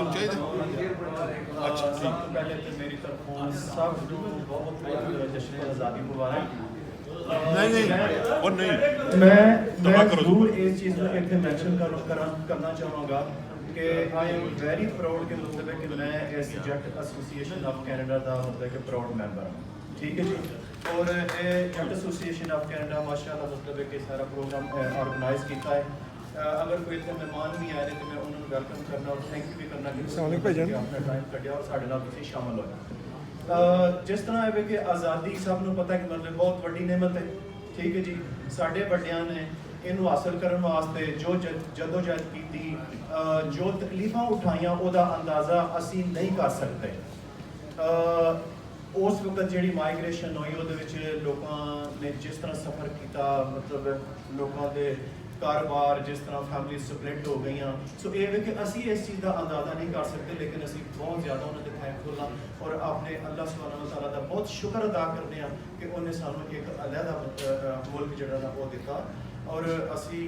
ਤੁਹਾਨੂੰ ਚਾਹੀਦਾ? ਅੱਛਾ ਸਭ ਤੋਂ ਪਹਿਲੇ ਤੇ ਮੇਰੀ ਤਰਫੋਂ ਸਭ ਨੂੰ ਬਹੁਤ ਬਹੁਤ ਜਸ਼ਨ ਆਜ਼ਾਦੀ ਮੁਬਾਰਕ। ਨਹੀਂ ਉਹ ਨਹੀਂ, ਮੈਂ ਜ਼ਰੂਰ ਇਸ ਚੀਜ਼ ਨੂੰ ਇੱਥੇ ਮੈਂਸ਼ਨ ਕਰਨਾ ਚਾਹਾਂਗਾ ਕਿ ਆਈ ਐਮ ਵੈਰੀ ਪ੍ਰਾਊਡ ਕਿ ਮਤਲਬ ਹੈ ਕਿ ਮੈਂ ਇਸ ਜੱਟ ਐਸੋਸੀਏਸ਼ਨ ਆਫ ਕੈਨੇਡਾ ਦਾ ਮਤਲਬ ਕਿ ਪ੍ਰਾਊਡ ਮੈਂਬਰ ਹਾਂ। ਠੀਕ ਹੈ ਜੀ। ਔਰ ਇਹ ਜੱਟ ਐਸੋਸੀਏਸ਼ਨ ਆਫ ਕੈਨੇਡਾ ਮਾਸ਼ਾਅੱਲਾ ਮਤਲਬ ਹੈ ਕਿ ਸਾਰਾ ਪ੍ਰੋਗਰਾਮ ਆਰਗੇਨਾਈਜ਼ ਕੀਤਾ ਹੈ। ਅਗਰ ਕੋਈ ਇੱਥੇ ਮਹਿਮਾਨ ਵੀ ਆਏ ਨੇ ਤਾਂ ਮੈਂ ਉਹਨਾਂ ਨੂੰ ਵੈਲਕਮ ਕਰਨਾ ਔਰ ਥੈਂਕ ਯੂ ਵੀ ਕਰਨਾ ਕਿ ਆਪਣਾ ਟਾਈਮ ਕੱਢਿਆ ਔਰ ਸਾਡੇ ਨਾਲ ਤੁਸੀਂ ਸ਼ਾਮਲ ਹੋਏ। ਜਿਸ ਤਰ੍ਹਾਂ ਹੈ ਕਿ ਆਜ਼ਾਦੀ ਸਭ ਨੂੰ ਪਤਾ ਕਿ ਮਤਲਬ ਬਹੁਤ ਵੱਡੀ ਨਿਮਤ ਹੈ। ਠੀਕ ਹੈ ਜੀ। ਸਾਡੇ ਵੱਡਿਆਂ ਨੇ ਇਹਨੂੰ ਹਾਸਲ ਕਰਨ ਵਾਸਤੇ ਜੋ ਜਦੋਜਹਿਦ ਕੀਤੀ, ਜੋ ਤਕਲੀਫਾਂ ਉਠਾਈਆਂ, ਉਹਦਾ ਅੰਦਾਜ਼ਾ ਅਸੀਂ ਨਹੀਂ ਕਰ ਸਕਦੇ। ਉਸ ਵਕਤ ਜਿਹੜੀ ਮਾਈਗ੍ਰੇਸ਼ਨ ਹੋਈ ਉਹਦੇ ਵਿੱਚ ਲੋਕਾਂ ਨੇ ਜਿਸ ਤਰ੍ਹਾਂ ਸਫ਼ਰ ਕੀਤਾ, ਮਤਲਬ ਲੋਕਾਂ ਦੇ ਕਾਰੋਬਾਰ ਜਿਸ ਤਰ੍ਹਾਂ ਫੈਮਿਲੀ ਸਪਲਿਟ ਹੋ ਗਈਆਂ। ਸੋ ਇਹ ਹੈ ਕਿ ਅਸੀਂ ਇਸ ਚੀਜ਼ ਦਾ ਅੰਦਾਜ਼ਾ ਨਹੀਂ ਕਰ ਸਕਦੇ, ਲੇਕਿਨ ਅਸੀਂ ਬਹੁਤ ਜ਼ਿਆਦਾ ਉਹਨਾਂ ਦੇ ਥੈਂਕਫੁਲ ਹਾਂ ਔਰ ਆਪਣੇ ਅੱਲਾਹ ਸੁਬਹਾਨਹੁ ਤਾਲਾ ਦਾ ਬਹੁਤ ਸ਼ੁਕਰ ਅਦਾ ਕਰਦੇ ਹਾਂ ਕਿ ਉਹਨੇ ਸਾਨੂੰ ਇੱਕ ਅਲੱਗਾ ਮੁਲਕ ਜਿਹੜਾ ਨਾ ਉਹ ਦਿੱਤਾ। ਔਰ ਅਸੀਂ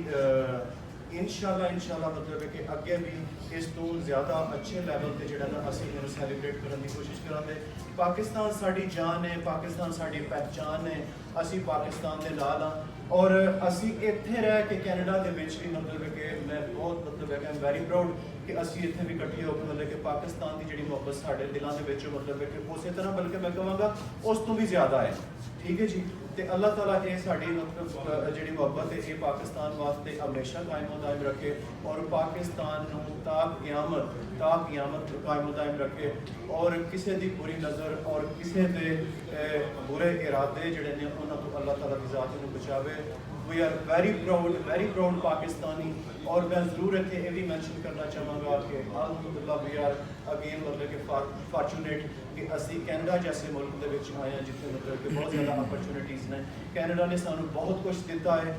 ਇਨਸ਼ਾਅੱਲਾ ਮਤਲਬ ਹੈ ਕਿ ਅੱਗੇ ਵੀ ਇਸ ਤੋਂ ਜ਼ਿਆਦਾ ਅੱਛੇ ਲੈਵਲ ਤੇ ਜਿਹੜਾ ਨਾ ਅਸੀਂ ਇਹਨੂੰ ਸੈਲੀਬ੍ਰੇਟ ਕਰਨ ਦੀ ਕੋਸ਼ਿਸ਼ ਕਰਾਂਗੇ। ਪਾਕਿਸਤਾਨ ਸਾਡੀ ਜਾਨ ਹੈ, ਪਾਕਿਸਤਾਨ ਸਾਡੀ ਪਹਿਚਾਨ ਹੈ, ਅਸੀਂ ਪਾਕਿਸਤਾਨ ਦੇ ਨਾਲ ਹਾਂ। ਔਰ ਅਸੀਂ ਇੱਥੇ ਰਹਿ ਕੇ ਕੈਨੇਡਾ ਦੇ ਵਿੱਚ ਵੀ ਮਤਲਬ ਹੈ ਕਿ ਮੈਂ ਬਹੁਤ ਮਤਲਬ ਹੈ ਕਿ ਆਈ ਐਮ ਵੈਰੀ ਪ੍ਰਾਊਡ ਕਿ ਅਸੀਂ ਇੱਥੇ ਵੀ ਇਕੱਠੇ ਹੋ ਕੇ ਮਤਲਬ ਕਿ ਪਾਕਿਸਤਾਨ ਦੀ ਜਿਹੜੀ ਮੁਹੱਬਤ ਸਾਡੇ ਦਿਲਾਂ ਦੇ ਵਿੱਚ ਮਤਲਬ ਹੈ ਕਿ ਉਸੇ ਤਰ੍ਹਾਂ ਬਲਕਿ ਮੈਂ ਕਹਾਂਗਾ ਉਸ ਤੋਂ ਵੀ ਜ਼ਿਆਦਾ ਹੈ। ਠੀਕ ਹੈ ਜੀ। ਤੇ ਅੱਲਾਹ ਤਾਲਾ ਇਹ ਸਾਡੀ ਮਤਲਬ ਜਿਹੜੀ ਮੁਹੱਬਤ ਹੈ ਇਹ ਪਾਕਿਸਤਾਨ ਵਾਸਤੇ ਹਮੇਸ਼ਾ ਕਾਇਮ ਦਾਇਮ ਰੱਖੇ ਔਰ ਪਾਕਿਸਤਾਨ ਨੂੰ ਤਾਂ ਕਿਆਮਤ ਕਾਇਮ ਦਾਇਮ ਰੱਖੇ ਔਰ ਕਿਸੇ ਦੀ ਬੁਰੀ ਨਜ਼ਰ ਔਰ ਕਿਸੇ ਦੇ ਬੁਰੇ ਇਰਾਦੇ ਜਿਹੜੇ ਨੇ ਉਹਨਾਂ ਤੋਂ ਅੱਲਾਹ ਤਾਲਾ ਦੀ ਜ਼ਾਤ ਨੂੰ ਬਚਾਵੇ। We are very proud Pakistani. ਔਰ ਮੈਂ ਜ਼ਰੂਰ ਇੱਥੇ ਇਹ ਵੀ ਮੈਂਸ਼ਨ ਕਰਨਾ ਚਾਹਾਂਗਾ ਕਿ ਅਲਹਮਦੁਲਿल्लाह ਵੀ ਆਰ ਅਗੇਨ ਮਤਲਬ ਕਿ ਫਾਰਚੂਨੇਟ ਕਿ ਅਸੀਂ ਕੈਨੇਡਾ ਜੈਸੇ ਮੁਲਕ ਦੇ ਵਿੱਚ ਆਏ ਹਾਂ ਜਿੱਥੇ ਮਤਲਬ ਕਿ ਬਹੁਤ ਜ਼ਿਆਦਾ ਅਪਰਚੁਨਿਟੀਜ਼ ਨੇ। ਕੈਨੇਡਾ ਨੇ ਸਾਨੂੰ ਬਹੁਤ ਕੁਝ ਦਿੱਤਾ ਹੈ।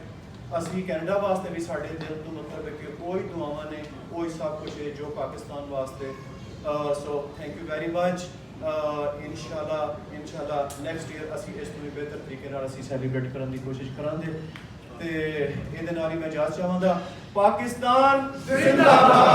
ਅਸੀਂ ਕੈਨੇਡਾ ਵਾਸਤੇ ਵੀ ਸਾਡੇ ਦਿਲ ਤੋਂ ਮਤਲਬ ਹੈ ਕਿ ਉਹੀ ਦੁਆਵਾਂ ਨੇ, ਉਹੀ ਸਭ ਕੁਝ ਹੈ ਜੋ ਪਾਕਿਸਤਾਨ ਵਾਸਤੇ। So thank you very much. ਇਨਸ਼ਾਅੱਲਾ ਨੈਕਸਟ ਈਅਰ ਅਸੀਂ ਇਸ ਤੋਂ ਵੀ ਬਿਹਤਰ ਤਰੀਕੇ ਨਾਲ ਅਸੀਂ ਸੈਲੀਬ੍ਰੇਟ ਕਰਨ ਦੀ ਕੋਸ਼ਿਸ਼ ਕਰਾਂਗੇ। ਤੇ ਇਹਦੇ ਨਾਲ ਹੀ ਮੈਂ ਇਜਾਜ਼ਤ ਚਾਹਾਂਗਾ। ਪਾਕਿਸਤਾਨ ਜ਼ਿੰਦਾਬਾਦ।